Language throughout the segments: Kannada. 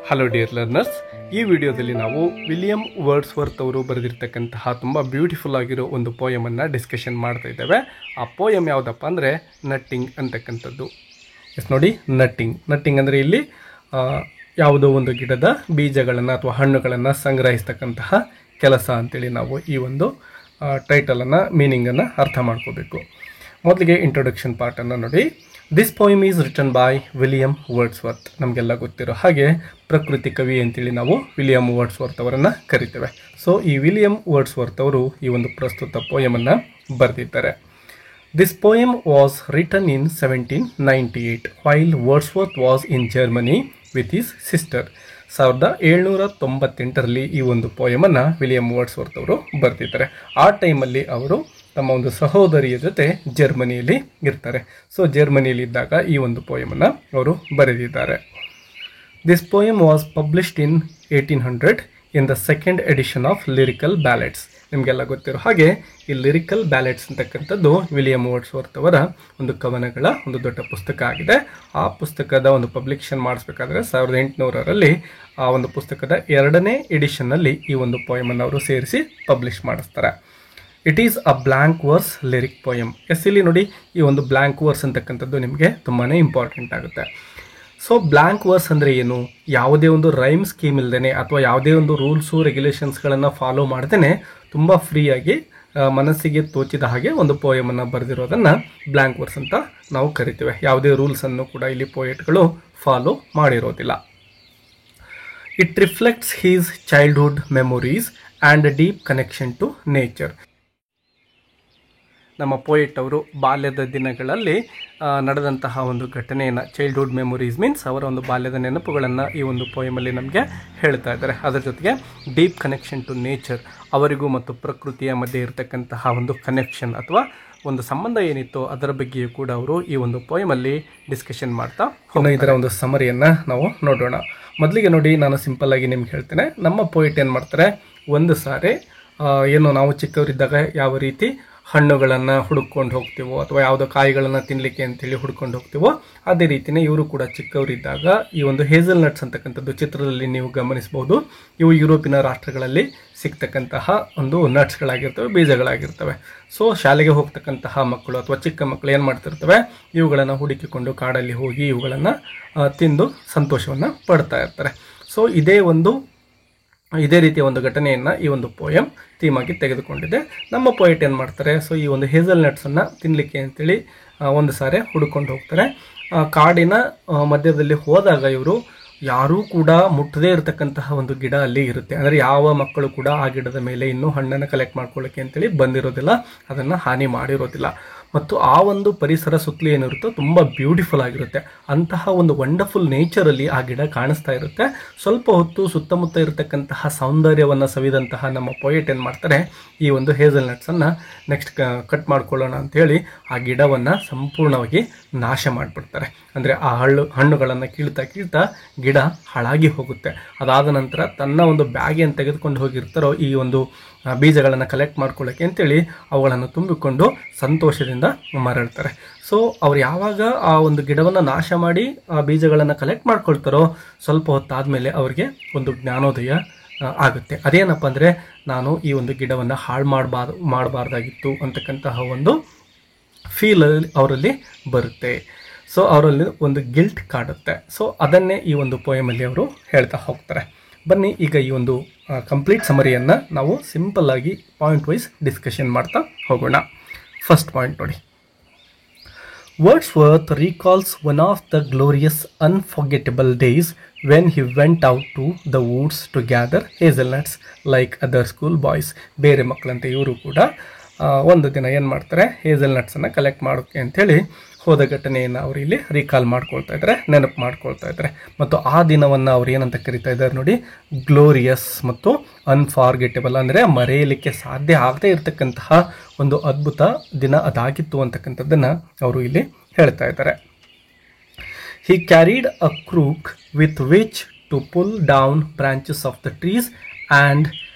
ಹಲೋ ಡಿಯರ್ ಲರ್ನರ್ಸ್, ಈ ವಿಡಿಯೋದಲ್ಲಿ ನಾವು ವಿಲಿಯಂ ವರ್ಡ್ಸ್ವರ್ತ್ ಅವರು ಬರೆದಿರ್ತಕ್ಕಂತಹ ತುಂಬ ಬ್ಯೂಟಿಫುಲ್ ಆಗಿರೋ ಒಂದು ಪೋಯಮನ್ನು ಡಿಸ್ಕಷನ್ ಮಾಡ್ತಾ ಇದ್ದೇವೆ. ಆ ಪೋಯಮ್ ಯಾವುದಪ್ಪ ಅಂದರೆ ನಟ್ಟಿಂಗ್ ಅಂತಕ್ಕಂಥದ್ದು. ಎಸ್ ನೋಡಿ, ನಟ್ಟಿಂಗ್ ಅಂದರೆ ಇಲ್ಲಿ ಯಾವುದೋ ಒಂದು ಗಿಡದ ಬೀಜಗಳನ್ನು ಅಥವಾ ಹಣ್ಣುಗಳನ್ನು ಸಂಗ್ರಹಿಸ್ತಕ್ಕಂತಹ ಕೆಲಸ ಅಂತೇಳಿ ನಾವು ಈ ಒಂದು ಟೈಟಲನ್ನು ಮೀನಿಂಗನ್ನು ಅರ್ಥ ಮಾಡ್ಕೋಬೇಕು. ಮೊದಲಿಗೆ ಇಂಟ್ರೊಡಕ್ಷನ್ ಪಾರ್ಟನ್ನು ನೋಡಿ. This poem is written by William Wordsworth. ನಮಗೆಲ್ಲ ಗೊತ್ತಿರೋ ಹಾಗೆ ಪ್ರಕೃತಿ ಕವಿ ಅಂತೇಳಿ ನಾವು ವಿಲಿಯಂ ವರ್ಡ್ಸ್ವರ್ತ್ ಅವರನ್ನು ಕರಿತೇವೆ. ಸೊ ಈ ವಿಲಿಯಂ ವರ್ಡ್ಸ್ವರ್ತ್ ಅವರು ಈ ಒಂದು ಪ್ರಸ್ತುತ ಪೋಯಮನ್ನು ಬರೆದಿದ್ದಾರೆ. This poem was written in 1798 while Wordsworth was in Germany with his sister. 1798ರಲ್ಲಿ ಈ ಒಂದು ಪೋಯಮನ್ನು ವಿಲಿಯಂ ವರ್ಡ್ಸ್ವರ್ತ್ ಅವರು ಬರೆದಿದ್ದಾರೆ. ಆ ಟೈಮಲ್ಲಿ ಅವರು ತಮ್ಮ ಒಂದು ಸಹೋದರಿಯ ಜೊತೆ ಜರ್ಮನಿಯಲ್ಲಿ ಇರ್ತಾರೆ. ಸೊ ಜರ್ಮನಿಯಲ್ಲಿ ಇದ್ದಾಗ ಈ ಒಂದು ಪೋಯಮನ್ನು ಅವರು ಬರೆದಿದ್ದಾರೆ. This poem was published in 1800 in the second edition of lyrical ballads. ನಿಮಗೆಲ್ಲ ಗೊತ್ತಿರೋ ಹಾಗೆ ಈ ಲಿರಿಕಲ್ ಬ್ಯಾಲೆಟ್ಸ್ ಅಂತಕ್ಕಂಥದ್ದು ವಿಲಿಯಂ ವರ್ಡ್ಸ್ವರ್ತ್ ಅವರ ಒಂದು ಕವನಗಳ ಒಂದು ದೊಡ್ಡ ಪುಸ್ತಕ ಆಗಿದೆ. ಆ ಪುಸ್ತಕದ ಒಂದು ಪಬ್ಲಿಷನ್ ಮಾಡಿಸ್ಬೇಕಾದ್ರೆ 1800ರಲ್ಲಿ ಆ ಒಂದು ಪುಸ್ತಕದ 2ನೇ ಎಡಿಷನ್ನಲ್ಲಿ ಈ ಒಂದು ಪೋಯಮನ್ನು ಅವರು ಸೇರಿಸಿ ಪಬ್ಲಿಷ್ ಮಾಡಿಸ್ತಾರೆ. It is a blank verse lyric poem. ಇಲ್ಲಿ ನೋಡಿ, ಈ ಒಂದು ಬ್ಲ್ಯಾಂಕ್ ವರ್ಸ್ ಅಂತಕ್ಕಂಥದ್ದು ನಿಮಗೆ ತುಂಬಾ ಇಂಪಾರ್ಟೆಂಟ್ ಆಗುತ್ತೆ. ಸೊ ಬ್ಲ್ಯಾಂಕ್ ವರ್ಸ್ ಅಂದರೆ ಏನು? ಯಾವುದೇ ಒಂದು ರೈಮ್ ಸ್ಕೀಮ್ ಇಲ್ಲದೇ ಅಥವಾ ಯಾವುದೇ ಒಂದು ರೂಲ್ಸು ರೆಗ್ಯುಲೇಷನ್ಸ್ಗಳನ್ನು ಫಾಲೋ ಮಾಡ್ದೇ ತುಂಬ ಫ್ರೀಯಾಗಿ ಮನಸ್ಸಿಗೆ ತೋಚಿದ ಹಾಗೆ ಒಂದು ಪೋಯಮನ್ನು ಬರೆದಿರೋದನ್ನು ಬ್ಲ್ಯಾಂಕ್ ವರ್ಸ್ ಅಂತ ನಾವು ಕರಿತೇವೆ. ಯಾವುದೇ ರೂಲ್ಸನ್ನು ಕೂಡ ಇಲ್ಲಿ ಪೋಯೆಟ್ಗಳು ಫಾಲೋ ಮಾಡಿರೋದಿಲ್ಲ. It reflects his childhood memories and deep connection to nature. ನಮ್ಮ ಪೋಯೆಟ್ ಅವರು ಬಾಲ್ಯದ ದಿನಗಳಲ್ಲಿ ನಡೆದಂತಹ ಒಂದು ಘಟನೆಯನ್ನು, ಚೈಲ್ಡ್ಹುಡ್ ಮೆಮೊರೀಸ್ ಮೀನ್ಸ್ ಅವರ ಒಂದು ಬಾಲ್ಯದ ನೆನಪುಗಳನ್ನು ಈ ಒಂದು ಪೋಯಮಲ್ಲಿ ನಮಗೆ ಹೇಳ್ತಾ ಇದ್ದಾರೆ. ಅದರ ಜೊತೆಗೆ ಡೀಪ್ ಕನೆಕ್ಷನ್ ಟು ನೇಚರ್, ಅವರಿಗೂ ಮತ್ತು ಪ್ರಕೃತಿಯ ಮಧ್ಯೆ ಇರತಕ್ಕಂತಹ ಒಂದು ಕನೆಕ್ಷನ್ ಅಥವಾ ಒಂದು ಸಂಬಂಧ ಏನಿತ್ತು ಅದರ ಬಗ್ಗೆಯೂ ಕೂಡ ಅವರು ಈ ಒಂದು ಪೋಯಮಲ್ಲಿ ಡಿಸ್ಕಷನ್ ಮಾಡ್ತಾ ಇದರ ಒಂದು ಸಮರಿಯನ್ನು ನಾವು ನೋಡೋಣ. ಮೊದಲಿಗೆ ನೋಡಿ, ನಾನು ಸಿಂಪಲ್ ಆಗಿ ನಿಮ್ಗೆ ಹೇಳ್ತೇನೆ. ನಮ್ಮ ಪೋಯೆಟ್ ಏನು ಮಾಡ್ತಾರೆ, ಒಂದು ಸಾರಿ ಏನು ನಾವು ಚಿಕ್ಕವರಿದ್ದಾಗ ಯಾವ ರೀತಿ ಹಣ್ಣುಗಳನ್ನು ಹುಡುಕೊಂಡು ಹೋಗ್ತೀವೋ ಅಥವಾ ಯಾವುದೋ ಕಾಯಿಗಳನ್ನು ತಿನ್ನಲಿಕ್ಕೆ ಅಂತೇಳಿ ಹುಡ್ಕೊಂಡು ಹೋಗ್ತೀವೋ, ಅದೇ ರೀತಿಯೇ ಇವರು ಕೂಡ ಚಿಕ್ಕವರಿದ್ದಾಗ ಈ ಒಂದು ಹೇಸಲ್ ನಟ್ಸ್ ಅಂತಕ್ಕಂಥದ್ದು ಚಿತ್ರದಲ್ಲಿ ನೀವು ಗಮನಿಸಬಹುದು. ಇವು ಯುರೋಪಿನ ರಾಷ್ಟ್ರಗಳಲ್ಲಿ ಸಿಗ್ತಕ್ಕಂತಹ ಒಂದು ನಟ್ಸ್ಗಳಾಗಿರ್ತವೆ, ಬೀಜಗಳಾಗಿರ್ತವೆ. ಸೊ ಶಾಲೆಗೆ ಹೋಗ್ತಕ್ಕಂತಹ ಮಕ್ಕಳು ಅಥವಾ ಚಿಕ್ಕ ಮಕ್ಕಳು ಏನು ಮಾಡ್ತಿರ್ತವೆ, ಇವುಗಳನ್ನು ಹುಡುಕಿಕೊಂಡು ಕಾಡಲ್ಲಿ ಹೋಗಿ ಇವುಗಳನ್ನು ತಿಂದು ಸಂತೋಷವನ್ನು ಪಡ್ತಾ ಇರ್ತಾರೆ. ಸೊ ಇದೇ ರೀತಿಯ ಒಂದು ಘಟನೆಯನ್ನು ಈ ಒಂದು ಪೋಯಮ್ ಥೀಮಾಗಿ ತೆಗೆದುಕೊಂಡಿದೆ. ನಮ್ಮ ಪೋಯೆಟ್ ಏನು ಮಾಡ್ತಾರೆ, ಸೊ ಈ ಒಂದು ಹೇಸಲ್ ನಟ್ಸನ್ನು ತಿನ್ನಲಿಕ್ಕೆ ಅಂತೇಳಿ ಒಂದು ಸಾರಿ ಹುಡುಕೊಂಡು ಹೋಗ್ತಾರೆ. ಕಾಡಿನ ಮಧ್ಯದಲ್ಲಿ ಹೋದಾಗ ಇವರು ಯಾರೂ ಕೂಡ ಮುಟ್ಟದೇ ಇರತಕ್ಕಂತಹ ಒಂದು ಗಿಡ ಅಲ್ಲಿ ಇರುತ್ತೆ. ಅಂದರೆ ಯಾವ ಮಕ್ಕಳು ಕೂಡ ಆ ಗಿಡದ ಮೇಲೆ ಇನ್ನೂ ಹಣ್ಣನ್ನು ಕಲೆಕ್ಟ್ ಮಾಡ್ಕೊಳ್ಳೋಕ್ಕೆ ಅಂತೇಳಿ ಬಂದಿರೋದಿಲ್ಲ, ಅದನ್ನು ಹಾನಿ ಮಾಡಿರೋದಿಲ್ಲ. ಮತ್ತು ಆ ಒಂದು ಪರಿಸರ ಸುತ್ತಲೂ ಏನಿರುತ್ತೋ ತುಂಬ ಬ್ಯೂಟಿಫುಲ್ ಆಗಿರುತ್ತೆ. ಅಂತಹ ಒಂದು ವಂಡರ್ಫುಲ್ ನೇಚರಲ್ಲಿ ಆ ಗಿಡ ಕಾಣಿಸ್ತಾ ಇರುತ್ತೆ. ಸ್ವಲ್ಪ ಹೊತ್ತು ಸುತ್ತಮುತ್ತ ಇರತಕ್ಕಂತಹ ಸೌಂದರ್ಯವನ್ನು ಸವಿದಂತಹ ನಮ್ಮ ಪೋಯೆಟ್ ಏನು ಮಾಡ್ತಾರೆ, ಈ ಒಂದು ಹೇಸಲ್ ನಟ್ಸನ್ನು ನೆಕ್ಸ್ಟ್ ಕಟ್ ಮಾಡ್ಕೊಳ್ಳೋಣ ಅಂಥೇಳಿ ಆ ಗಿಡವನ್ನು ಸಂಪೂರ್ಣವಾಗಿ ನಾಶ ಮಾಡಿಬಿಡ್ತಾರೆ. ಅಂದರೆ ಆ ಹಣ್ಣುಗಳನ್ನು ಕೀಳ್ತಾ ಗಿಡ ಹಾಳಾಗಿ ಹೋಗುತ್ತೆ. ಅದಾದ ನಂತರ ತನ್ನ ಒಂದು ಬ್ಯಾಗೇನು ತೆಗೆದುಕೊಂಡು ಹೋಗಿರ್ತಾರೋ ಈ ಒಂದು ಬೀಜಗಳನ್ನು ಕಲೆಕ್ಟ್ ಮಾಡ್ಕೊಳ್ಳೋಕ್ಕೆ ಅಂತೇಳಿ ಅವುಗಳನ್ನು ತುಂಬಿಕೊಂಡು ಸಂತೋಷದಿಂದ ಮರಳ್ತಾರೆ. ಸೊ ಅವ್ರು ಯಾವಾಗ ಆ ಒಂದು ಗಿಡವನ್ನು ನಾಶ ಮಾಡಿ ಆ ಬೀಜಗಳನ್ನು ಕಲೆಕ್ಟ್ ಮಾಡ್ಕೊಳ್ತಾರೋ ಸ್ವಲ್ಪ ಹೊತ್ತಾದಮೇಲೆ ಅವರಿಗೆ ಒಂದು ಜ್ಞಾನೋದಯ ಆಗುತ್ತೆ. ಅದೇನಪ್ಪ ಅಂದರೆ, ನಾನು ಈ ಒಂದು ಗಿಡವನ್ನು ಹಾಳು ಮಾಡಬಾರ್ದಾಗಿತ್ತು ಅಂತಕ್ಕಂತಹ ಒಂದು ಫೀಲ್ ಅವರಲ್ಲಿ ಬರುತ್ತೆ. ಸೊ ಅವರಲ್ಲಿ ಒಂದು ಗಿಲ್ಟ್ ಕಾಡುತ್ತೆ. ಸೊ ಅದನ್ನೇ ಈ ಒಂದು ಪೋಯಮಲ್ಲಿ ಅವರು ಹೇಳ್ತಾ ಹೋಗ್ತಾರೆ. ಬನ್ನಿ ಈಗ ಈ ಒಂದು ಕಂಪ್ಲೀಟ್ ಸಮರಿಯನ್ನು ನಾವು ಸಿಂಪಲ್ ಆಗಿ ಪಾಯಿಂಟ್ ವೈಸ್ ಡಿಸ್ಕಷನ್ ಮಾಡ್ತಾ ಹೋಗೋಣ. ಫಸ್ಟ್ ಪಾಯಿಂಟ್ ನೋಡಿ. Wordsworth recalls one of the glorious unforgettable days when he went out to the woods to gather hazelnuts like other school boys. ಬೇರೆ ಮಕ್ಕಳಂತೆ ಇವರು ಕೂಡ ಒಂದು ದಿನ ಏನು ಮಾಡ್ತಾರೆ, ಹೇಸಲ್ ನಟ್ಸನ್ನು ಕಲೆಕ್ಟ್ ಮಾಡೋಕ್ಕೆ ಅಂಥೇಳಿ ಹೋದ ಘಟನೆಯನ್ನು ಅವರು ಇಲ್ಲಿ ರೀಕಾಲ್ ಮಾಡ್ಕೊಳ್ತಾ ಇದ್ದಾರೆ, ನೆನಪು ಮಾಡ್ಕೊಳ್ತಾ ಇದ್ದಾರೆ. ಮತ್ತು ಆ ದಿನವನ್ನು ಅವ್ರು ಏನಂತ ಕರಿತಾ ಇದ್ದಾರೆ ನೋಡಿ, ಗ್ಲೋರಿಯಸ್ ಮತ್ತು ಅನ್ಫಾರ್ಗೆಟಬಲ್, ಅಂದರೆ ಮರೆಯಲಿಕ್ಕೆ ಸಾಧ್ಯ ಆಗದೇ ಇರತಕ್ಕಂತಹ ಒಂದು ಅದ್ಭುತ ದಿನ ಅದಾಗಿತ್ತು ಅಂತಕ್ಕಂಥದ್ದನ್ನು ಅವರು ಇಲ್ಲಿ ಹೇಳ್ತಾ ಇದ್ದಾರೆ. He carried a crook with which to pull down branches of the trees and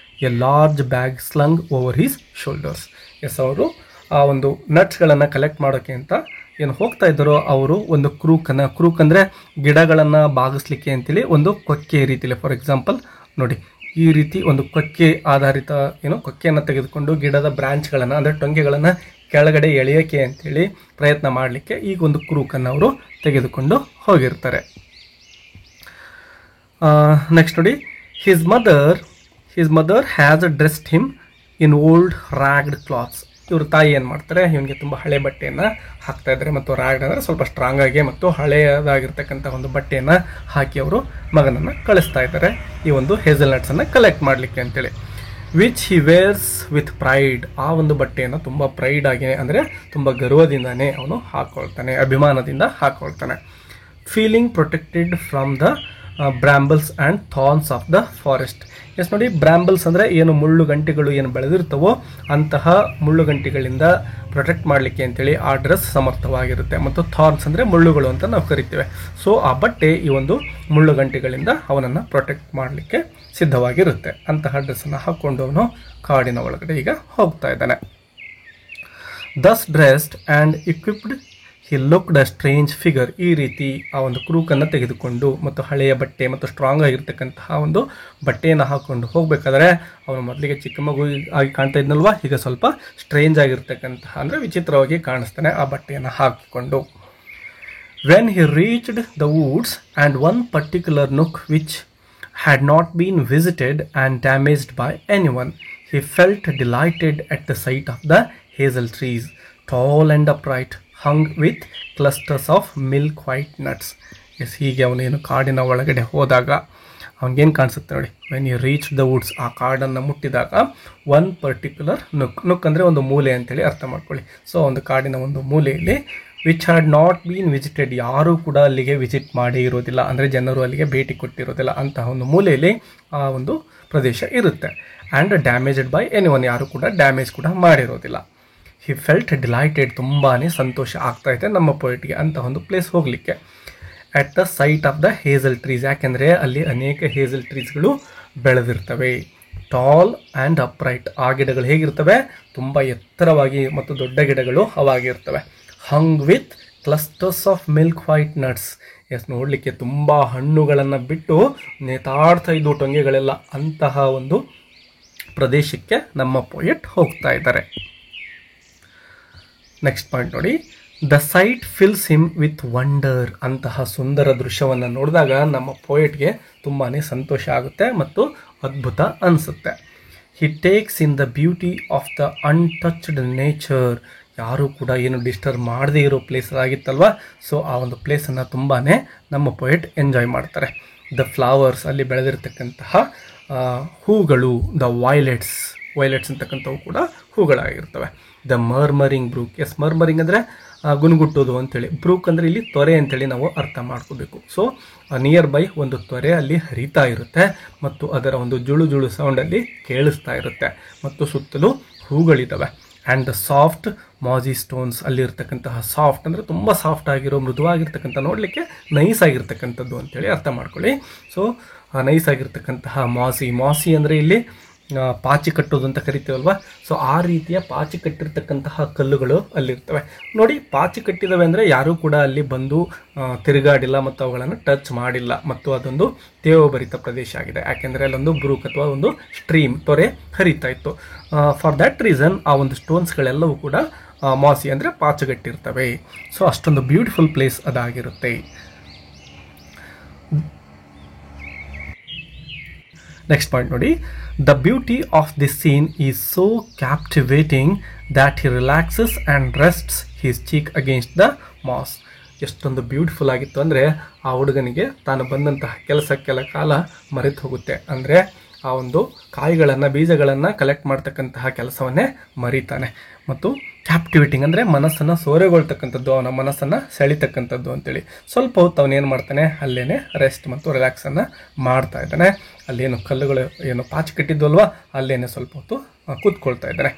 a large bag slung over his shoulders. Yes, ಅವರು ಆ ಒಂದು ನಟ್ಸ್ಗಳನ್ನು ಕಲೆಕ್ಟ್ ಮಾಡೋಕ್ಕೆ ಅಂತ ಏನು ಹೋಗ್ತಾ ಇದ್ದಾರೋ ಅವರು ಒಂದು ಕ್ರೂಕ್ ಅಂದರೆ ಗಿಡಗಳನ್ನು ಬಾಗಿಸ್ಲಿಕ್ಕೆ ಅಂತೇಳಿ ಒಂದು ಕೊಕ್ಕೆ ರೀತಿಯಲ್ಲಿ, ಫಾರ್ ಎಕ್ಸಾಂಪಲ್ ನೋಡಿ ಈ ರೀತಿ ಒಂದು ಕೊಕ್ಕೆ ಆಧಾರಿತ ಕೊಕ್ಕೆಯನ್ನು ತೆಗೆದುಕೊಂಡು ಗಿಡದ ಬ್ರಾಂಚ್ಗಳನ್ನು ಅಂದರೆ ಟೊಂಗೆಗಳನ್ನು ಕೆಳಗಡೆ ಎಳೆಯೋಕೆ ಅಂತೇಳಿ ಪ್ರಯತ್ನ ಮಾಡಲಿಕ್ಕೆ ಈಗ ಒಂದು ಕ್ರೂಕನ್ನು ಅವರು ತೆಗೆದುಕೊಂಡು ಹೋಗಿರ್ತಾರೆ. ನೆಕ್ಸ್ಟ್ ನೋಡಿ, his mother has dressed him in old ರ್ಯಾಗ್ಡ್ clothes. ಇವ್ರ ತಾಯಿ ಏನು ಮಾಡ್ತಾರೆ, ಇವನಿಗೆ ತುಂಬ ಹಳೆ ಬಟ್ಟೆಯನ್ನು ಹಾಕ್ತಾ ಇದ್ದಾರೆ, ಮತ್ತು ರ್ಯಾಗ್ಡ್ ಅಂದರೆ ಸ್ವಲ್ಪ ಸ್ಟ್ರಾಂಗ್ ಆಗಿ ಮತ್ತು ಹಳೆಯದಾಗಿರ್ತಕ್ಕಂಥ ಒಂದು ಬಟ್ಟೆಯನ್ನು ಹಾಕಿ ಅವರು ಮಗನನ್ನು ಕಳಿಸ್ತಾ ಇದ್ದಾರೆ ಈ ಒಂದು ಹೇಸಲ್ನಟ್ಸನ್ನು ಕಲೆಕ್ಟ್ ಮಾಡಲಿಕ್ಕೆ ಅಂತೇಳಿ. Which he wares with pride. ಆ ಒಂದು ಬಟ್ಟೆಯನ್ನು ತುಂಬ ಪ್ರೈಡ್ ಆಗಿ ಅಂದರೆ ತುಂಬ ಗರ್ವದಿಂದಾನೇ ಅವನು ಹಾಕ್ಕೊಳ್ತಾನೆ, ಅಭಿಮಾನದಿಂದ ಹಾಕ್ಕೊಳ್ತಾನೆ. Feeling protected from the brambles and thorns of the forest. Yes ನೋಡಿ, ಬ್ರಾಂಬಲ್ಸ್ ಅಂದರೆ ಏನು ಮುಳ್ಳುಗಂಟಿಗಳು ಏನು ಬೆಳೆದಿರ್ತವೋ ಅಂತಹ ಮುಳ್ಳುಗಂಟಿಗಳಿಂದ ಪ್ರೊಟೆಕ್ಟ್ ಮಾಡಲಿಕ್ಕೆ ಅಂತೇಳಿ ಆ ಡ್ರೆಸ್ ಸಮರ್ಥವಾಗಿರುತ್ತೆ. ಮತ್ತು ಥಾರ್ನ್ಸ್ ಅಂದರೆ ಮುಳ್ಳುಗಳು ಅಂತ ನಾವು ಕರಿತೇವೆ. ಸೊ ಆ ಬಟ್ಟೆ ಈ ಒಂದು ಮುಳ್ಳುಗಂಟಿಗಳಿಂದ ಅವನನ್ನು ಪ್ರೊಟೆಕ್ಟ್ ಮಾಡಲಿಕ್ಕೆ ಸಿದ್ಧವಾಗಿರುತ್ತೆ. ಅಂತಹ ಡ್ರೆಸ್ಸನ್ನು ಹಾಕ್ಕೊಂಡು ಅವನು ಕಾಡಿನ ಒಳಗಡೆ ಈಗ ಹೋಗ್ತಾ ಇದ್ದಾನೆ. Thus dressed and equipped he looked a strange figure. ಈ ರೀತಿ ಆ ಒಂದು ಕ್ರೂಕನ್ನು ತೆಗೆದುಕೊಂಡು ಮತ್ತು ಹಳೆಯ ಬಟ್ಟೆ ಮತ್ತು ಸ್ಟ್ರಾಂಗ್ ಆಗಿರ್ತಕ್ಕಂತಹ ಒಂದು ಬಟ್ಟೆಯನ್ನು ಹಾಕ್ಕೊಂಡು ಹೋಗಬೇಕಾದ್ರೆ ಅವನು ಮೊದಲಿಗೆ ಚಿಕ್ಕ ಮಗು ಆಗಿ ಕಾಣ್ತಾ ಇದ್ನಲ್ವಾ, ಈಗ ಸ್ವಲ್ಪ ಸ್ಟ್ರೇಂಜ್ ಆಗಿರ್ತಕ್ಕಂತಹ ಅಂದರೆ ವಿಚಿತ್ರವಾಗಿ ಕಾಣಿಸ್ತಾನೆ ಆ ಬಟ್ಟೆಯನ್ನು ಹಾಕಿಕೊಂಡು. When he reached the woods and one particular nook which had not been visited and damaged by anyone, he felt delighted at the sight of the hazel trees, tall and upright, hung with clusters of milk white nuts. Yes, ಹೀಗೆ ಅವನೇನು ಕಾಡಿನ ಒಳಗಡೆ ಹೋದಾಗ ಅವನಿಗೇನು ಕಾಣಿಸುತ್ತೆ ನೋಡಿ, when you reach the woods, ಆ ಕಾಡನ್ನು ಮುಟ್ಟಿದಾಗ ಒನ್ ಪರ್ಟಿಕ್ಯುಲರ್ ನುಕ್ ಅಂದರೆ ಒಂದು ಮೂಲೆ ಅಂತೇಳಿ ಅರ್ಥ ಮಾಡ್ಕೊಳ್ಳಿ. ಸೊ ಒಂದು ಕಾಡಿನ ಒಂದು ಮೂಲೆಯಲ್ಲಿ which had not been visited, ಯಾರೂ ಕೂಡ ಅಲ್ಲಿಗೆ ವಿಸಿಟ್ ಮಾಡೇ ಇರೋದಿಲ್ಲ, ಅಂದರೆ ಜನರು ಅಲ್ಲಿಗೆ ಭೇಟಿ ಕೊಟ್ಟಿರೋದಿಲ್ಲ, ಅಂತಹ ಒಂದು ಮೂಲೆಯಲ್ಲಿ ಆ ಒಂದು ಪ್ರದೇಶ ಇರುತ್ತೆ. ಆ್ಯಂಡ್ ಡ್ಯಾಮೇಜ್ಡ್ ಬೈ ಎನಿವನ್, ಯಾರು ಕೂಡ ಡ್ಯಾಮೇಜ್ ಕೂಡ ಮಾಡಿರೋದಿಲ್ಲ. ಹಿ ಫೆಲ್ಟ್ ಡಿಲೈಟೆಡ್, ತುಂಬಾ ಸಂತೋಷ ಆಗ್ತಾ ಇದೆ ನಮ್ಮ ಪೊಯಿಟ್ಗೆ ಅಂತಹ ಒಂದು ಪ್ಲೇಸ್ ಹೋಗಲಿಕ್ಕೆ. At the sight of the hazel trees, ಯಾಕೆಂದರೆ ಅಲ್ಲಿ ಅನೇಕ ಹೇಸಲ್ ಟ್ರೀಸ್ಗಳು ಬೆಳೆದಿರ್ತವೆ. ಟಾಲ್ ಆ್ಯಂಡ್ ಅಪ್ರೈಟ್, ಆ ಗಿಡಗಳು ಹೇಗಿರ್ತವೆ, ತುಂಬ ಎತ್ತರವಾಗಿ ಮತ್ತು ದೊಡ್ಡ ಗಿಡಗಳು ಅವಾಗಿರ್ತವೆ. Hung with clusters of milk white nuts. Yes, ನೋಡಲಿಕ್ಕೆ ತುಂಬ ಹಣ್ಣುಗಳನ್ನು ಬಿಟ್ಟು ನೇತಾಡ್ತಾ ಇದ್ದು ಟೊಂಗೆಗಳೆಲ್ಲ, ಅಂತಹ ಒಂದು ಪ್ರದೇಶಕ್ಕೆ ನಮ್ಮ ಪೊಯೆಟ್ ಹೋಗ್ತಾ ಇದ್ದಾರೆ. ನೆಕ್ಸ್ಟ್ ಪಾಯಿಂಟ್ ನೋಡಿ, the site fills him with wonder. ಅಂತಹ ಸುಂದರ ದೃಶ್ಯವನ್ನು ನೋಡಿದಾಗ ನಮ್ಮ ಪೊಯೆಟ್ಗೆ ತುಂಬಾ ಸಂತೋಷ ಆಗುತ್ತೆ ಮತ್ತು ಅದ್ಭುತ ಅನಿಸುತ್ತೆ. He takes in the beauty of the untouched nature. ಯಾರೂ ಕೂಡ ಏನು ಡಿಸ್ಟರ್ಬ್ ಮಾಡದೇ ಇರೋ ಪ್ಲೇಸ್ ಆಗಿತ್ತಲ್ವ, ಸೊ ಆ ಒಂದು ಪ್ಲೇಸನ್ನು ತುಂಬಾ ನಮ್ಮ ಪೊಯೆಟ್ ಎಂಜಾಯ್ ಮಾಡ್ತಾರೆ. ದ ಫ್ಲವರ್ಸ್, ಅಲ್ಲಿ ಬೆಳೆದಿರ್ತಕ್ಕಂತಹ ಹೂಗಳು, ದ ವೈಲೆಟ್ಸ್ ಅಂತಕ್ಕಂಥವು ಕೂಡ ಹೂಗಳಾಗಿರ್ತವೆ. The murmuring brook. Yes, murmuring ಅಂದರೆ ಗುನುಗುಟ್ಟೋದು ಅಂತೇಳಿ, ಬ್ರೂಕ್ ಅಂದರೆ ಇಲ್ಲಿ ತೊರೆ ಅಂತೇಳಿ ನಾವು ಅರ್ಥ ಮಾಡ್ಕೋಬೇಕು. ಸೊ ನಿಯರ್ ಬೈ ಒಂದು ತೊರೆ ಅಲ್ಲಿ ಹರಿತಾ ಇರುತ್ತೆ ಮತ್ತು ಅದರ ಒಂದು ಜುಳು ಸೌಂಡಲ್ಲಿ ಕೇಳಿಸ್ತಾ ಇರುತ್ತೆ ಮತ್ತು ಸುತ್ತಲೂ ಹೂಗಳಿದ್ದಾವೆ. ಆ್ಯಂಡ್ ದ ಸಾಫ್ಟ್ ಮಾಜಿ ಸ್ಟೋನ್ಸ್, ಅಲ್ಲಿರ್ತಕ್ಕಂತಹ ಸಾಫ್ಟ್ ಅಂದರೆ ತುಂಬ ಸಾಫ್ಟ್ ಆಗಿರೋ, ಮೃದುವಾಗಿರ್ತಕ್ಕಂಥ, ನೋಡಲಿಕ್ಕೆ ನೈಸ್ ಆಗಿರ್ತಕ್ಕಂಥದ್ದು ಅಂತೇಳಿ ಅರ್ಥ ಮಾಡ್ಕೊಳ್ಳಿ. ಸೊ ನೈಸ್ ಆಗಿರ್ತಕ್ಕಂತಹ ಮಾಸಿ ಅಂದರೆ ಇಲ್ಲಿ ಪಾಚಿ ಕಟ್ಟೋದು ಅಂತ ಕರಿತೀವಲ್ವ, ಸೊ ಆ ರೀತಿಯ ಪಾಚಿ ಕಟ್ಟಿರ್ತಕ್ಕಂತಹ ಕಲ್ಲುಗಳು ಅಲ್ಲಿರ್ತವೆ. ನೋಡಿ, ಪಾಚಿ ಕಟ್ಟಿದವೆ ಅಂದರೆ ಯಾರೂ ಕೂಡ ಅಲ್ಲಿ ಬಂದು ತಿರುಗಾಡಿಲ್ಲ ಮತ್ತು ಅವುಗಳನ್ನು ಟಚ್ ಮಾಡಿಲ್ಲ, ಮತ್ತು ಅದೊಂದು ತೇವಭರಿತ ಪ್ರದೇಶ ಆಗಿದೆ, ಯಾಕೆಂದರೆ ಅಲ್ಲೊಂದು ಬ್ರೂಕ್ ಅಥವಾ ಒಂದು ಸ್ಟ್ರೀಮ್ ತೊರೆ ಹರಿತಾ ಇತ್ತು. ಫಾರ್ ದ್ಯಾಟ್ ರೀಸನ್ ಆ ಒಂದು ಸ್ಟೋನ್ಸ್ಗಳೆಲ್ಲವೂ ಕೂಡ ಮಾಸಿ ಅಂದರೆ ಪಾಚುಗಟ್ಟಿರ್ತವೆ. ಸೊ ಅಷ್ಟೊಂದು ಬ್ಯೂಟಿಫುಲ್ ಪ್ಲೇಸ್ ಅದಾಗಿರುತ್ತೆ. ನೆಕ್ಸ್ಟ್ ಪಾಯಿಂಟ್ ನೋಡಿ, the beauty of this scene is so captivating that he relaxes and rests his cheek against the moss. ಎಷ್ಟೊಂದು ಬ್ಯೂಟಿಫುಲ್ ಆಗಿತ್ತು ಅಂದರೆ ಆ ಹುಡುಗನಿಗೆ ತಾನು ಬಂದಂತಹ ಕೆಲಸಕ್ಕೆಲ್ಲ ಕಾಲ ಮರೆತು ಹೋಗುತ್ತೆ. ಅಂದರೆ ಆ ಒಂದು ಕಾಯಿಗಳನ್ನು, ಬೀಜಗಳನ್ನು ಕಲೆಕ್ಟ್ ಮಾಡ್ತಕ್ಕಂತಹ ಕೆಲಸವನ್ನೇ ಮರೀತಾನೆ. ಮತ್ತು ಕ್ಯಾಪ್ಟಿವೇಟಿಂಗ್ ಅಂದರೆ ಮನಸ್ಸನ್ನು ಸೋರೆಗೊಳ್ತಕ್ಕಂಥದ್ದು, ಅವನ ಮನಸ್ಸನ್ನು ಸೆಳಿತಕ್ಕಂಥದ್ದು ಅಂತೇಳಿ. ಸ್ವಲ್ಪ ಹೊತ್ತು ಅವನೇನು ಮಾಡ್ತಾನೆ, ಅಲ್ಲೇ ರೆಸ್ಟ್ ಮತ್ತು ರಿಲ್ಯಾಕ್ಸನ್ನು ಮಾಡ್ತಾ ಇದ್ದಾನೆ. ಅಲ್ಲೇನು ಕಲ್ಲುಗಳು ಏನು ಪಾಚಿ ಕಟ್ಟಿದ್ದು ಅಲ್ವಾ, ಅಲ್ಲೇನೆ ಸ್ವಲ್ಪ ಹೊತ್ತು ಕೂತ್ಕೊಳ್ತಾ ಇದ್ದಾನೆ.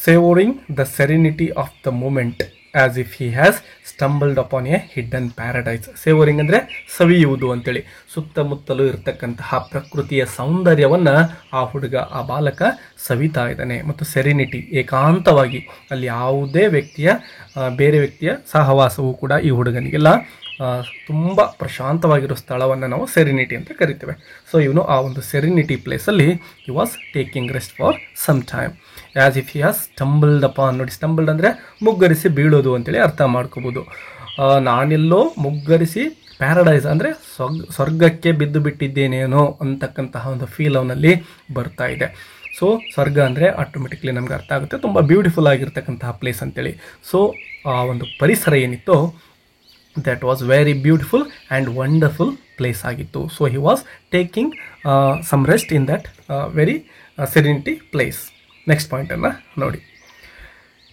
Savouring the serenity of the moment. As if he has stumbled upon a hidden paradise. Savouring ಅಂದರೆ ಸವಿಯುವುದು ಅಂತೇಳಿ. ಸುತ್ತಮುತ್ತಲೂ ಇರತಕ್ಕಂತಹ ಪ್ರಕೃತಿಯ ಸೌಂದರ್ಯವನ್ನು ಆ ಹುಡುಗ, ಆ ಬಾಲಕ ಸವಿತಾ ಇದ್ದಾನೆ. ಮತ್ತು ಸೆರೆನಿಟಿ, ಏಕಾಂತವಾಗಿ, ಅಲ್ಲಿ ಯಾವುದೇ ಬೇರೆ ವ್ಯಕ್ತಿಯ ಸಹವಾಸವೂ ಕೂಡ ಈ ಹುಡುಗನಿಗೆಲ್ಲ ತುಂಬ ಪ್ರಶಾಂತವಾಗಿರೋ ಸ್ಥಳವನ್ನು ನಾವು ಸೆರೆನಿಟಿ ಅಂತ ಕರಿತೇವೆ. ಸೊ ಇವನು ಆ ಒಂದು ಸೆರೆನಿಟಿ ಪ್ಲೇಸಲ್ಲಿ he was taking rest for some time. As if he has stumbled upon, ನೋಡಿ ಸ್ಟಂಬಲ್ಡ್ ಅಂದರೆ ಮುಗ್ಗರಿಸಿ ಬೀಳೋದು ಅಂತೇಳಿ ಅರ್ಥ ಮಾಡ್ಕೋಬೋದು. ನಾನೆಲ್ಲೋ ಮುಗ್ಗರಿಸಿ ಪ್ಯಾರಡೈಸ್ ಅಂದರೆ ಸ್ವರ್ಗಕ್ಕೆ ಬಿದ್ದು ಬಿಟ್ಟಿದ್ದೇನೇನೋ ಅಂತಕ್ಕಂತಹ ಒಂದು ಫೀಲ್ ಅವನಲ್ಲಿ ಬರ್ತಾ ಇದೆ. ಸೊ ಸ್ವರ್ಗ ಅಂದರೆ ಆಟೋಮೆಟಿಕ್ಲಿ ನಮ್ಗೆ ಅರ್ಥ ಆಗುತ್ತೆ, ತುಂಬ ಬ್ಯೂಟಿಫುಲ್ ಆಗಿರ್ತಕ್ಕಂತಹ ಪ್ಲೇಸ್ ಅಂತೇಳಿ. ಸೊ ಆ ಒಂದು ಪರಿಸರ ಏನಿತ್ತು that was very beautiful and wonderful place ಆಗಿತ್ತು. So he was taking some rest in that very serenity place. Next point ಅನ್ನು ನೋಡಿ.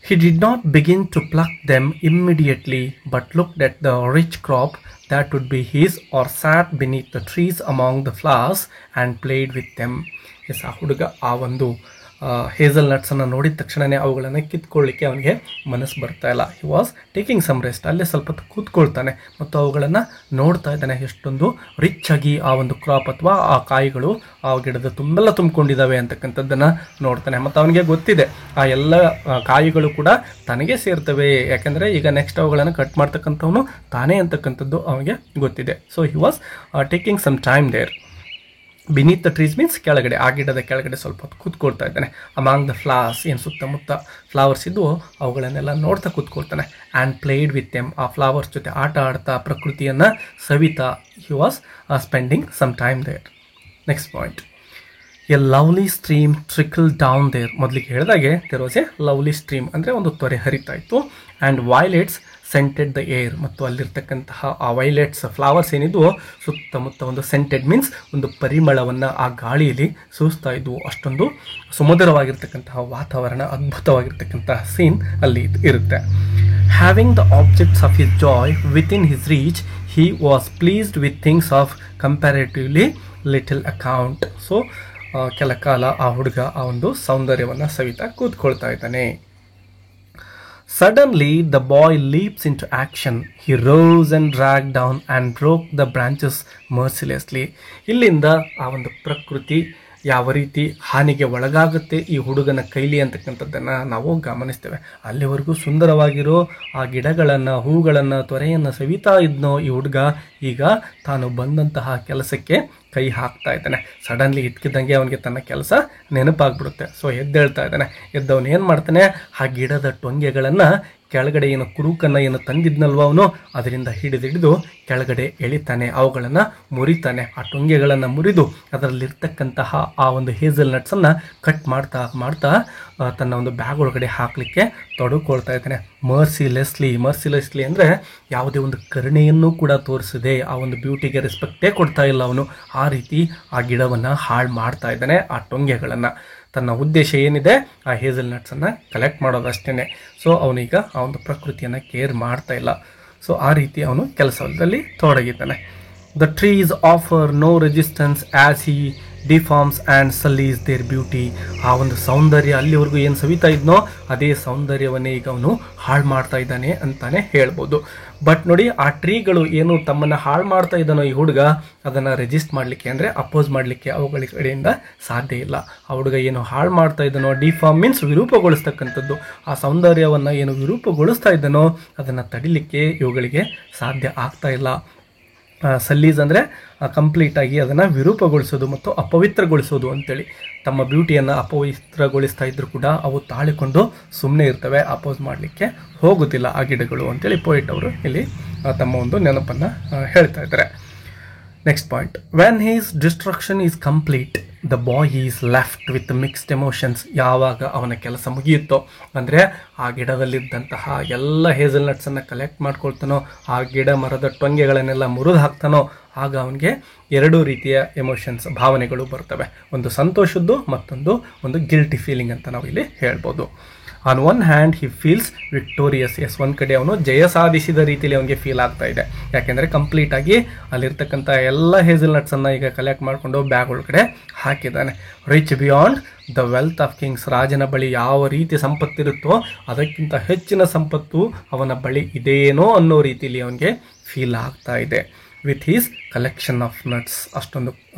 He did not begin to pluck them immediately but looked at the rich crop that would be his, or sat beneath the trees among the flowers and played with them. Yes, ಆ ಹುಡುಗ ಆ ಒಂದು ಹೇಸಲ್ ನಟ್ಸನ್ನು ನೋಡಿದ ತಕ್ಷಣವೇ ಅವುಗಳನ್ನು ಕಿತ್ಕೊಳ್ಳಿಕ್ಕೆ ಅವನಿಗೆ ಮನಸ್ಸು ಬರ್ತಾ ಇಲ್ಲ. He was taking some rest, ಅಲ್ಲೇ ಸ್ವಲ್ಪ ಕೂತ್ಕೊಳ್ತಾನೆ ಮತ್ತು ಅವುಗಳನ್ನು ನೋಡ್ತಾ ಇದ್ದಾನೆ. ಎಷ್ಟೊಂದು ರಿಚ್ ಆಗಿ ಆ ಒಂದು ಕ್ರಾಪ್ ಅಥವಾ ಆ ಕಾಯಿಗಳು ಆ ಗಿಡದ ತುಂಬೆಲ್ಲ ತುಂಬಿಕೊಂಡಿದ್ದಾವೆ ಅಂತಕ್ಕಂಥದ್ದನ್ನು ನೋಡ್ತಾನೆ. ಮತ್ತು ಅವನಿಗೆ ಗೊತ್ತಿದೆ ಆ ಎಲ್ಲ ಕಾಯಿಗಳು ಕೂಡ ತನಗೆ ಸೇರ್ತವೆ, ಯಾಕೆಂದರೆ ಈಗ ನೆಕ್ಸ್ಟ್ ಅವುಗಳನ್ನು ಕಟ್ ಮಾಡ್ತಕ್ಕಂಥವನು ತಾನೇ ಅಂತಕ್ಕಂಥದ್ದು ಅವನಿಗೆ ಗೊತ್ತಿದೆ. So he was taking some time there. Beneath the trees means ಕೆಳಗಡೆ, ಆ ಗಿಡದ ಕೆಳಗಡೆ ಸ್ವಲ್ಪ ಹೊತ್ತು ಕೂತ್ಕೊಳ್ತಾ ಇದ್ದಾನೆ. ಅಮಾಂಗ್ ದ ಫ್ಲವರ್ಸ್, ಏನು ಸುತ್ತಮುತ್ತ ಫ್ಲವರ್ಸ್ ಇದ್ದು ಅವುಗಳನ್ನೆಲ್ಲ ನೋಡ್ತಾ ಕೂತ್ಕೊಳ್ತಾನೆ. ಆ್ಯಂಡ್ ಪ್ಲೇಡ್ ವಿತ್ ದೆಮ್, ಆ ಫ್ಲವರ್ಸ್ ಜೊತೆ ಆಟ ಆಡ್ತಾ ಪ್ರಕೃತಿಯನ್ನು ಸವಿತಾ he was spending some time there. Next point, a lovely stream trickle down there. ಮೊದಲಿಗೆ ಹೇಳಿದಾಗೆ there was a lovely stream ಅಂದರೆ ಒಂದು ತೊರೆ ಹರಿತಾ ಇತ್ತು. And violets scented the air, ಮತ್ತು ಅಲ್ಲಿರ್ತಕ್ಕಂತಹ ಆ ವೈಲೆಟ್ಸ್ ಫ್ಲವರ್ಸ್ ಏನಿದ್ವು ಸುತ್ತಮುತ್ತ ಒಂದು ಸೆಂಟೆಡ್ ಮೀನ್ಸ್ ಒಂದು ಪರಿಮಳವನ್ನು ಆ ಗಾಳಿಯಲ್ಲಿ ಸೂಸ್ತಾ ಇದ್ವು. ಅಷ್ಟೊಂದು ಸುಮಧುರವಾಗಿರ್ತಕ್ಕಂತಹ ವಾತಾವರಣ, ಅದ್ಭುತವಾಗಿರ್ತಕ್ಕಂತಹ ಸೀನ್ ಅಲ್ಲಿ ಇರುತ್ತೆ. Having the objects of his joy within his reach, he was pleased with things of comparatively little account. So ಕೆಲ ಕಾಲ ಆ ಹುಡುಗ ಆ ಒಂದು ಸೌಂದರ್ಯವನ್ನು ಸವಿತಾ ಕೂತ್ಕೊಳ್ತಾ ಇದ್ದಾನೆ. Suddenly the boy leaps into action. He rose and dragged down and broke the branches mercilessly. ಇಲ್ಲಿಂದ ಆ ಒಂದು ಪ್ರಕೃತಿ ಯಾವ ರೀತಿ ಹಾನಿಗೆ ಒಳಗಾಗುತ್ತೆ ಈ ಹುಡುಗನ ಕೈಲಿ ಅಂತಕ್ಕಂಥದ್ದನ್ನು ನಾವು ಗಮನಿಸ್ತೇವೆ. ಅಲ್ಲಿವರೆಗೂ ಸುಂದರವಾಗಿರೋ ಆ ಗಿಡಗಳನ್ನು, ಹೂಗಳನ್ನು, ತೊರೆಯನ್ನು ಸವಿತಾ ಇದ್ನೋ ಈ ಹುಡುಗ ಈಗ ತಾನು ಬಂದಂತಹ ಕೆಲಸಕ್ಕೆ ಕೈ ಹಾಕ್ತಾ ಇದ್ದಾನೆ. ಸಡನ್ಲಿ ಇಟ್ಕಿದ್ದಂಗೆ ಅವನಿಗೆ ತನ್ನ ಕೆಲಸ ನೆನಪಾಗ್ಬಿಡುತ್ತೆ. ಸೊ ಎದ್ದೇಳ್ತಾ ಇದ್ದಾನೆ. ಎದ್ದವನು ಏನು ಮಾಡ್ತಾನೆ, ಆ ಗಿಡದ ಟೊಂಗೆಗಳನ್ನು ಕೆಳಗಡೆ ಏನು ಕುರುಕನ್ನು ಏನು ತಂದಿದ್ನಲ್ವ ಅವನು ಅದರಿಂದ ಹಿಡಿದು ಕೆಳಗಡೆ ಎಳಿತಾನೆ, ಅವುಗಳನ್ನು ಮುರಿತಾನೆ. ಆ ಟೊಂಗೆಗಳನ್ನು ಮುರಿದು ಅದರಲ್ಲಿರ್ತಕ್ಕಂತಹ ಆ ಒಂದು ಹೇಸಲ್ ನಟ್ಸನ್ನು ಕಟ್ ಮಾಡ್ತಾ ಮಾಡ್ತಾ ತನ್ನ ಒಂದು ಬ್ಯಾಗ್ ಒಳಗಡೆ ಹಾಕಲಿಕ್ಕೆ ತೊಡಕೊಳ್ತಾ ಇದ್ದಾನೆ. ಮರ್ಸಿಲೆಸ್ಲಿ ಅಂದರೆ ಯಾವುದೇ ಒಂದು ಕರುಣೆಯನ್ನು ಕೂಡ ತೋರಿಸದೆ, ಆ ಒಂದು ಬ್ಯೂಟಿಗೆ ರೆಸ್ಪೆಕ್ಟೇ ಕೊಡ್ತಾ ಇಲ್ಲ ಅವನು. ಆ ರೀತಿ ಆ ಗಿಡವನ್ನು ಹಾಳು ಮಾಡ್ತಾ ಇದ್ದಾನೆ, ಆ ಟೊಂಗೆಗಳನ್ನು. ತನ್ನ ಉದ್ದೇಶ ಏನಿದೆ ಆ ಹೇಸಲ್ ನಟ್ಸನ್ನು ಕಲೆಕ್ಟ್ ಮಾಡೋದಷ್ಟೇ. ಸೊ ಅವನೀಗ ಆ ಒಂದು ಪ್ರಕೃತಿಯನ್ನು ಕೇರ್ ಮಾಡ್ತಾ ಇಲ್ಲ. ಸೊ ಆ ರೀತಿ ಅವನು ಕೆಲಸದಲ್ಲಿ ತೊಡಗಿದ್ದಾನೆ. The trees offer no resistance as he deforms and sullies their beauty. ಆ ಒಂದು ಸೌಂದರ್ಯ ಅಲ್ಲಿವರೆಗೂ ಏನು ಸವಿತಾ ಇದ್ನೋ ಅದೇ ಸೌಂದರ್ಯವನ್ನೇ ಈಗ ಅವನು ಹಾಳು ಮಾಡ್ತಾ ಇದ್ದಾನೆ ಅಂತಾನೆ ಹೇಳ್ಬೋದು. ಬಟ್ ನೋಡಿ, ಆ ಟ್ರೀಗಳು ಏನು ತಮ್ಮನ್ನು ಹಾಳು ಮಾಡ್ತಾ ಇದ್ದಾನೋ ಈ ಹುಡುಗ, ಅದನ್ನು ರೆಜಿಸ್ಟ್ ಮಾಡಲಿಕ್ಕೆ ಅಂದರೆ ಅಪೋಸ್ ಮಾಡಲಿಕ್ಕೆ ಅವುಗಳ ಕಡೆಯಿಂದ ಸಾಧ್ಯ ಇಲ್ಲ. ಆ ಹುಡುಗ ಏನು ಹಾಳು ಮಾಡ್ತಾ ಇದ್ದಾನೋ, ಡಿಫಾರ್ಮ್ ಮೀನ್ಸ್ ವಿರೂಪಗೊಳಿಸ್ತಕ್ಕಂಥದ್ದು, ಆ ಸೌಂದರ್ಯವನ್ನು ಏನು ವಿರೂಪಗೊಳಿಸ್ತಾ ಇದ್ದಾನೋ ಅದನ್ನು ತಡಿಲಿಕ್ಕೆ ಇವುಗಳಿಗೆ ಸಾಧ್ಯ ಆಗ್ತಾ ಇಲ್ಲ. ಸಲ್ಲೀಸ್ ಅಂದರೆ ಕಂಪ್ಲೀಟಾಗಿ ಅದನ್ನು ವಿರೂಪಗೊಳಿಸೋದು ಮತ್ತು ಅಪವಿತ್ರಗೊಳಿಸೋದು ಅಂತೇಳಿ. ತಮ್ಮ ಬ್ಯೂಟಿಯನ್ನು ಅಪವಿತ್ರಗೊಳಿಸ್ತಾ ಇದ್ದರೂ ಕೂಡ ಅವು ತಾಳಿಕೊಂಡು ಸುಮ್ಮನೆ ಇರ್ತವೆ, ಅಪೋಸ್ ಮಾಡಲಿಕ್ಕೆ ಹೋಗೋದಿಲ್ಲ ಆ ಗಿಡಗಳು ಅಂತೇಳಿ ಪೋಯಿಟ್ ಅವರು ಇಲ್ಲಿ ತಮ್ಮ ಒಂದು ನೆನಪನ್ನು ಹೇಳ್ತಾ ಇದ್ದಾರೆ. Next point, when his destruction is complete the boy is left with mixed emotions. ಯಾವಾಗ ಅವನ ಕೆಲಸ ಮುಗಿಯುತ್ತೋ ಅಂದರೆ ಆ ಗಿಡದಲ್ಲಿದ್ದಂತಹ ಎಲ್ಲ ಹೇಸಲ್ ನಟ್ಸನ್ನು ಕಲೆಕ್ಟ್ ಮಾಡ್ಕೊಳ್ತಾನೋ, ಆ ಗಿಡ ಮರದ ಟೊಂಗೆಗಳನ್ನೆಲ್ಲ ಮುರಿದು ಹಾಕ್ತಾನೋ, ಆಗ ಅವನಿಗೆ ಎರಡೂ ರೀತಿಯ ಎಮೋಷನ್ಸ್, ಭಾವನೆಗಳು ಬರ್ತವೆ. ಒಂದು ಸಂತೋಷದ್ದು, ಮತ್ತೊಂದು ಗಿಲ್ಟಿ ಫೀಲಿಂಗ್ ಅಂತ ನಾವು ಇಲ್ಲಿ ಹೇಳ್ಬೋದು. On one hand he feels victorious. Yes, ಒಂದು ಕಡೆ ಅವನು ಜಯ ಸಾಧಿಸಿದ ರೀತಿಯಲ್ಲಿ ಅವನಿಗೆ ಫೀಲ್ ಆಗ್ತಾ ಇದೆ. ಯಾಕೆಂದರೆ ಕಂಪ್ಲೀಟಾಗಿ ಅಲ್ಲಿರ್ತಕ್ಕಂಥ ಎಲ್ಲ ಹೇಸಲ್ ನಟ್ಸನ್ನು ಈಗ ಕಲೆಕ್ಟ್ ಮಾಡಿಕೊಂಡು ಬ್ಯಾಗ್ ಒಳಗಡೆ ಹಾಕಿದ್ದಾನೆ. Rich beyond the wealth of Kings. ರಾಜನ ಬಳಿ ಯಾವ ರೀತಿ ಸಂಪತ್ತಿರುತ್ತೋ ಅದಕ್ಕಿಂತ ಹೆಚ್ಚಿನ ಸಂಪತ್ತು ಅವನ ಬಳಿ ಇದೇನೋ ಅನ್ನೋ ರೀತಿಯಲ್ಲಿ ಅವನಿಗೆ ಫೀಲ್ ಆಗ್ತಾ ಇದೆ. With his collection of nuts. ಅಷ್ಟೊಂದು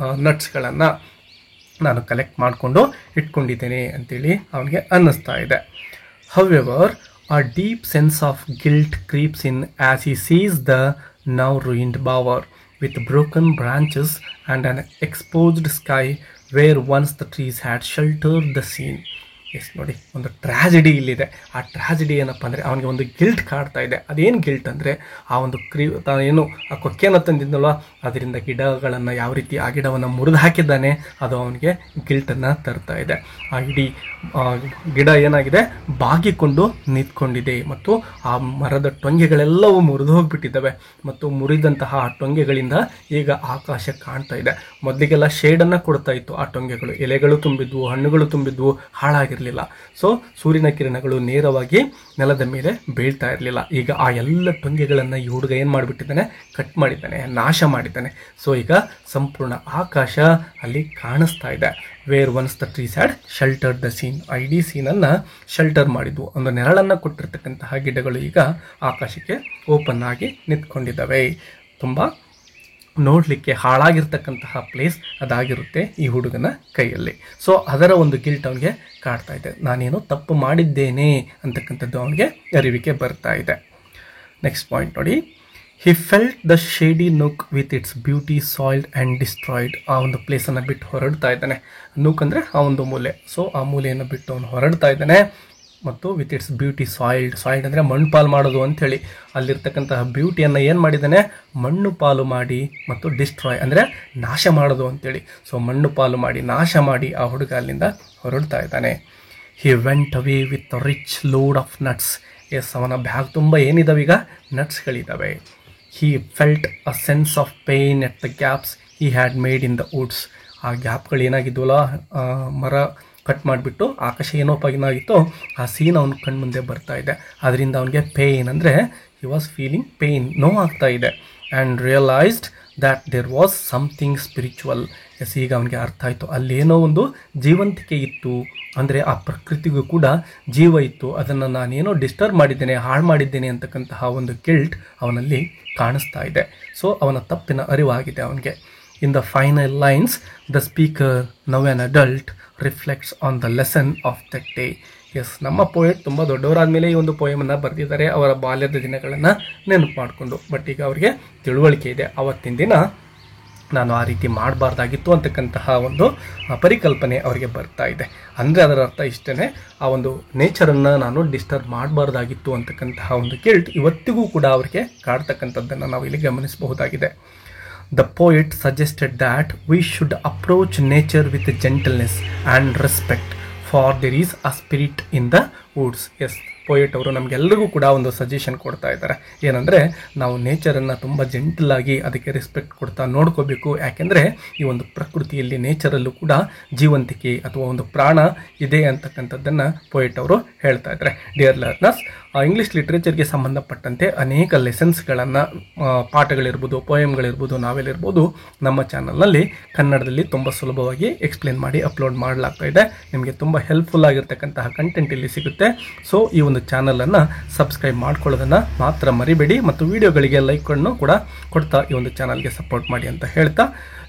ನಟ್ಸ್ಗಳನ್ನು ನಾನು ಕಲೆಕ್ಟ್ ಮಾಡಿಕೊಂಡು ಇಟ್ಕೊಂಡಿದ್ದೇನೆ ಅಂತೇಳಿ ಅವನಿಗೆ ಅನ್ನಿಸ್ತಾ ಇದೆ. However a deep sense of guilt creeps in as he sees the now ruined bower with broken branches and an exposed sky where once the trees had sheltered the scene. Yes, ನೋಡಿ, ಒಂದು ಟ್ರ್ಯಾಜಿಡಿ ಇಲ್ಲಿದೆ. ಆ ಟ್ರ್ಯಾಜಿಡಿ ಏನಪ್ಪ ಅಂದರೆ ಅವನಿಗೆ ಒಂದು ಗಿಲ್ಟ್ ಕಾಡ್ತಾ ಇದೆ. ಅದೇನು ಗಿಲ್ಟ್ ಅಂದರೆ ಆ ಒಂದು ಏನು ಆ ಕೊಕ್ಕೆಯನ್ನು ತಂದಿದ್ದಲ್ವ ಅದರಿಂದ ಗಿಡಗಳನ್ನು ಯಾವ ರೀತಿ ಆ ಗಿಡವನ್ನು ಮುರಿದು ಹಾಕಿದ್ದಾನೆ ಅದು ಅವನಿಗೆ ಗಿಲ್ಟನ್ನು ತರ್ತಾ ಇದೆ. ಆ ಇಡೀ ಗಿಡ ಏನಾಗಿದೆ, ಬಾಗಿಕೊಂಡು ನಿಂತ್ಕೊಂಡಿದೆ ಮತ್ತು ಆ ಮರದ ಟೊಂಗೆಗಳೆಲ್ಲವೂ ಮುರಿದು ಹೋಗಿಬಿಟ್ಟಿದ್ದಾವೆ ಮತ್ತು ಮುರಿದಂತಹ ಆ ಟೊಂಗೆಗಳಿಂದ ಈಗ ಆಕಾಶ ಕಾಣ್ತಾ ಇದೆ. ಮೊದಲಿಗೆಲ್ಲ ಶೇಡನ್ನು ಕೊಡ್ತಾ ಇತ್ತು ಆ ಟೊಂಗೆಗಳು, ಎಲೆಗಳು ತುಂಬಿದ್ವು, ಹಣ್ಣುಗಳು ತುಂಬಿದ್ವು, ಹಾಳಾಗಿರಲಿಲ್ಲ. ಸೊ ಸೂರ್ಯನ ಕಿರಣಗಳು ನೇರವಾಗಿ ನೆಲದ ಮೇಲೆ ಬೀಳ್ತಾ ಇರಲಿಲ್ಲ. ಈಗ ಆ ಎಲ್ಲ ಟೊಂಗೆಗಳನ್ನು ಈ ಹುಡುಗ ಏನು ಮಾಡಿಬಿಟ್ಟಿದ್ದಾನೆ, ಕಟ್ ಮಾಡಿದ್ದಾನೆ, ನಾಶ ಮಾಡಿದ್ದಾನೆ. ಸೊ ಈಗ ಸಂಪೂರ್ಣ ಆಕಾಶ ಅಲ್ಲಿ ಕಾಣಿಸ್ತಾ ಇದೆ. Where once the trees had sheltered the scene. ಆ ಇಡೀ ಸೀನನ್ನು ಶೆಲ್ಟರ್ ಮಾಡಿದ್ವು, ಒಂದು ನೆರಳನ್ನು ಕೊಟ್ಟಿರ್ತಕ್ಕಂತಹ ಗಿಡಗಳು ಈಗ ಆಕಾಶಕ್ಕೆ ಓಪನ್ ಆಗಿ ನಿಂತ್ಕೊಂಡಿದ್ದಾವೆ. ತುಂಬ ನೋಡಲಿಕ್ಕೆ ಹಾಳಾಗಿರ್ತಕ್ಕಂತಹ ಪ್ಲೇಸ್ ಅದಾಗಿರುತ್ತೆ ಈ ಹುಡುಗನ ಕೈಯಲ್ಲಿ. ಸೊ ಅದರ ಒಂದು ಗಿಲ್ಟ್ ಅವನಿಗೆ ಕಾಡ್ತಾ ಇದೆ. ನಾನೇನೋ ತಪ್ಪು ಮಾಡಿದ್ದೇನೆ ಅಂತಕ್ಕಂಥದ್ದು ಅವನಿಗೆ ಅರಿವಿಗೆ ಬರ್ತಾ ಇದೆ. ನೆಕ್ಸ್ಟ್ ಪಾಯಿಂಟ್ ನೋಡಿ. He felt the shady nook with its beauty soiled and destroyed. ಆ ಒಂದು ಪ್ಲೇಸನ್ನು ಬಿಟ್ಟು ಹೊರಡ್ತಾ ಇದ್ದಾನೆ. ನೂಕ್ ಅಂದರೆ ಆ ಒಂದು ಮೂಲೆ. ಸೊ ಆ ಮೂಲೆಯನ್ನು ಬಿಟ್ಟು ಅವನು ಹೊರಡ್ತಾ ಇದ್ದಾನೆ ಮತ್ತು ವಿತ್ ಇಟ್ಸ್ ಬ್ಯೂಟಿ ಸಾಯಿಲ್ಡ್. ಸಾಯಿಲ್ಡ್ ಅಂದರೆ ಮಣ್ಣು ಪಾಲು ಮಾಡೋದು ಅಂಥೇಳಿ ಅಲ್ಲಿರ್ತಕ್ಕಂತಹ ಬ್ಯೂಟಿಯನ್ನು ಏನು ಮಾಡಿದ್ದಾನೆ, ಮಣ್ಣು ಪಾಲು ಮಾಡಿ, ಮತ್ತು ಡಿಸ್ಟ್ರಾಯ್ ಅಂದರೆ ನಾಶ ಮಾಡೋದು ಅಂಥೇಳಿ. ಸೊ ಮಣ್ಣು ಪಾಲು ಮಾಡಿ, ನಾಶ ಮಾಡಿ ಆ ಹುಡುಗ ಅಲ್ಲಿಂದ ಹೊರಡ್ತಾ ಇದ್ದಾನೆ. He went away with rich load of nuts. Yes, ಅವನ ಬ್ಯಾಗ್ ತುಂಬ ಏನಿದಾವೆ ಈಗ, ನಟ್ಸ್ಗಳಿದ್ದಾವೆ. He felt a sense of pain at the gaps he had made in the woods. ಆ ಗ್ಯಾಪ್ಗಳು ಏನಾಗಿದ್ವಲ್ಲ, ಮರ ಕಟ್ ಮಾಡಿಬಿಟ್ಟು ಆಕಾಶ ಏನಾಗಿತ್ತೋ ಆ ಸೀನ್ ಅವನ ಕಣ್ಮುಂದೆ ಬರ್ತಾ ಇದೆ. ಅದರಿಂದ ಅವನಿಗೆ ಪೇಯ್ನ್ ಅಂದರೆ ಹಿ ವಾಸ್ ಫೀಲಿಂಗ್ ಪೇಯ್ನ್, ನೋವಾಗ್ತಾ ಇದೆ. And realised that there was something spiritual. Yes, ಈಗ ಅವನಿಗೆ ಅರ್ಥ ಆಯಿತು ಅಲ್ಲೇನೋ ಒಂದು ಜೀವಂತಿಕೆ ಇತ್ತು, ಅಂದರೆ ಆ ಪ್ರಕೃತಿಗೂ ಕೂಡ ಜೀವ ಇತ್ತು, ಅದನ್ನು ನಾನೇನೋ ಡಿಸ್ಟರ್ಬ್ ಮಾಡಿದ್ದೇನೆ, ಹಾಳು ಮಾಡಿದ್ದೇನೆ ಅಂತಕ್ಕಂತಹ ಒಂದು ಗಿಲ್ಟ್ ಅವನಲ್ಲಿ ಕಾಣಿಸ್ತಾ ಇದೆ. ಸೊ ಅವನ ತಪ್ಪಿನ ಅರಿವಾಗಿದೆ ಅವನಿಗೆ. In the final lines the speaker now an adult reflects on the lesson of that day. Yes, ನಮ್ಮ ಪೋಯೆಟ್ ತುಂಬ ದೊಡ್ಡವರಾದ ಮೇಲೆ ಈ ಒಂದು ಪೋಯಮನ್ನು ಬರೆದಿದ್ದಾರೆ ಅವರ ಬಾಲ್ಯದ ದಿನಗಳನ್ನು ನೆನಪು ಮಾಡಿಕೊಂಡು. ಬಟ್ ಈಗ ಅವರಿಗೆ ತಿಳುವಳಿಕೆ ಇದೆ, ಆವತ್ತಿನ ದಿನ ನಾನು ಆ ರೀತಿ ಮಾಡಬಾರ್ದಾಗಿತ್ತು ಅಂತಕ್ಕಂತಹ ಒಂದು ಪರಿಕಲ್ಪನೆ ಅವರಿಗೆ ಬರ್ತಾ ಇದೆ. ಅಂದರೆ ಅದರ ಅರ್ಥ ಇಷ್ಟೇ, ಆ ಒಂದು ನೇಚರನ್ನು ನಾನು ಡಿಸ್ಟರ್ಬ್ ಮಾಡಬಾರ್ದಾಗಿತ್ತು ಅಂತಕ್ಕಂತಹ ಒಂದು ಗಿಲ್ಟ್ ಇವತ್ತಿಗೂ ಕೂಡ ಅವರಿಗೆ ಕಾಡ್ತಕ್ಕಂಥದ್ದನ್ನು ನಾವು ಇಲ್ಲಿ ಗಮನಿಸಬಹುದಾಗಿದೆ. The poet suggested that we should approach nature with gentleness and respect, for there is a spirit in the woods. Yes, poet ಅವರು ನಮಗೆಲ್ಲರಿಗೂ ಕೂಡ ಒಂದು ಸಜೆಷನ್ ಕೊಡ್ತಾ ಇದ್ದಾರೆ. ಏನಂದರೆ ನಾವು ನೇಚರನ್ನು ತುಂಬ ಜೆಂಟಲಾಗಿ ಅದಕ್ಕೆ ರೆಸ್ಪೆಕ್ಟ್ ಕೊಡ್ತಾ ನೋಡ್ಕೋಬೇಕು. ಯಾಕೆಂದರೆ ಈ ಒಂದು ಪ್ರಕೃತಿಯಲ್ಲಿ ನೇಚರಲ್ಲೂ ಕೂಡ ಜೀವಂತಿಕೆ ಅಥವಾ ಒಂದು ಪ್ರಾಣ ಇದೆ ಅಂತಕ್ಕಂಥದ್ದನ್ನು ಪೋಯೆಟ್ ಅವರು ಹೇಳ್ತಾ ಇದ್ದಾರೆ. ಡಿಯರ್ ಲರ್ನರ್ಸ್, ಇಂಗ್ಲೀಷ್ ಲಿಟ್ರೇಚರ್ಗೆ ಸಂಬಂಧಪಟ್ಟಂತೆ ಅನೇಕ ಲೆಸನ್ಸ್ಗಳನ್ನು, ಪಾಠಗಳಿರ್ಬೋದು, ಪೋಯಮ್ಗಳಿರ್ಬೋದು, ನಾವೆಲ್ ಇರ್ಬೋದು, ನಮ್ಮ ಚಾನಲ್ನಲ್ಲಿ ಕನ್ನಡದಲ್ಲಿ ತುಂಬ ಸುಲಭವಾಗಿ ಎಕ್ಸ್ಪ್ಲೇನ್ ಮಾಡಿ ಅಪ್ಲೋಡ್ ಮಾಡಲಾಗ್ತಾ ಇದೆ. ನಿಮಗೆ ತುಂಬ ಹೆಲ್ಪ್ಫುಲ್ ಆಗಿರ್ತಕ್ಕಂತಹ ಕಂಟೆಂಟ್ ಇಲ್ಲಿ ಸಿಗುತ್ತೆ. ಸೊ ಈ ಒಂದು ಚಾನಲನ್ನು ಸಬ್ಸ್ಕ್ರೈಬ್ ಮಾಡ್ಕೊಳ್ಳೋದನ್ನು ಮಾತ್ರ ಮರಿಬೇಡಿ ಮತ್ತು ವಿಡಿಯೋಗಳಿಗೆ ಲೈಕ್ಗಳನ್ನು ಕೂಡ ಕೊಡ್ತಾ ಈ ಒಂದು ಚಾನಲ್ಗೆ ಸಪೋರ್ಟ್ ಮಾಡಿ ಅಂತ ಹೇಳ್ತಾ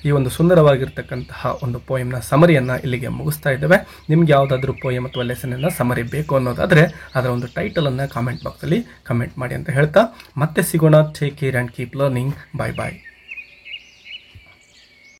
ಈ ಒಂದು ಸುಂದರವಾಗಿರ್ತಕ್ಕಂತಹ ಒಂದು ಪೋಯಮ್ನ ಸಮರಿಯನ್ನು ಇಲ್ಲಿಗೆ ಮುಗಿಸ್ತಾ ಇದ್ದೇವೆ. ನಿಮ್ಗೆ ಯಾವುದಾದ್ರೂ ಪೋಯಮ್ ಅಥವಾ ಲೆಸನನ್ನು ಸಮರಿ ಬೇಕು ಅನ್ನೋದಾದರೆ ಅದರ ಒಂದು ಟೈಟಲನ್ನು ಕಾಮೆಂಟ್ ಬಾಕ್ಸಲ್ಲಿ ಕಮೆಂಟ್ ಮಾಡಿ ಅಂತ ಹೇಳ್ತಾ ಮತ್ತೆ ಸಿಗೋಣ. Take care and keep learning. Bye bye.